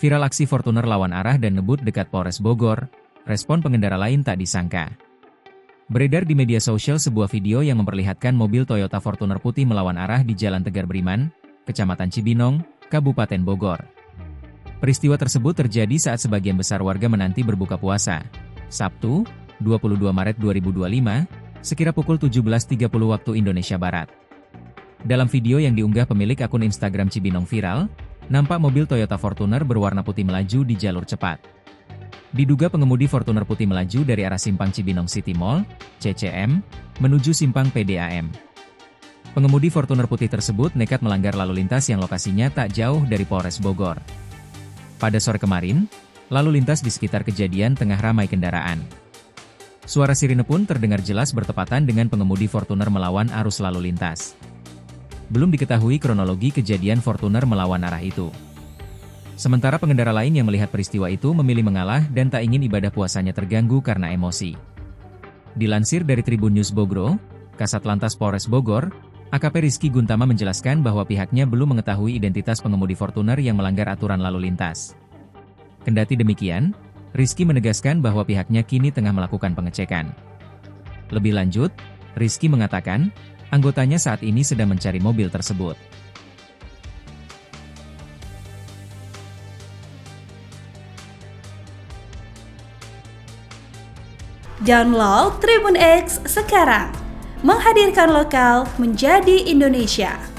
Viral aksi Fortuner lawan arah dan ngebut dekat Polres Bogor, respon pengendara lain tak disangka. Beredar di media sosial sebuah video yang memperlihatkan mobil Toyota Fortuner putih melawan arah di Jalan Tegar Beriman, Kecamatan Cibinong, Kabupaten Bogor. Peristiwa tersebut terjadi saat sebagian besar warga menanti berbuka puasa, Sabtu, 22 Maret 2025, sekira pukul 17.30 waktu Indonesia Barat. Dalam video yang diunggah pemilik akun Instagram Cibinong Viral, nampak mobil Toyota Fortuner berwarna putih melaju di jalur cepat. Diduga pengemudi Fortuner putih melaju dari arah Simpang Cibinong City Mall, CCM, menuju Simpang PDAM. Pengemudi Fortuner putih tersebut nekat melanggar lalu lintas yang lokasinya tak jauh dari Polres Bogor. Pada sore kemarin, lalu lintas di sekitar kejadian tengah ramai kendaraan. Suara sirine pun terdengar jelas bertepatan dengan pengemudi Fortuner melawan arus lalu lintas. Belum diketahui kronologi kejadian Fortuner melawan arah itu. Sementara pengendara lain yang melihat peristiwa itu memilih mengalah dan tak ingin ibadah puasanya terganggu karena emosi. Dilansir dari Tribun News Bogro, Kasat Lantas Polres Bogor, AKP Rizky Guntama menjelaskan bahwa pihaknya belum mengetahui identitas pengemudi Fortuner yang melanggar aturan lalu lintas. Kendati demikian, Rizky menegaskan bahwa pihaknya kini tengah melakukan pengecekan. Lebih lanjut, Rizky mengatakan, anggotanya saat ini sedang mencari mobil tersebut. Download Tribun X sekarang, menghadirkan lokal menjadi Indonesia.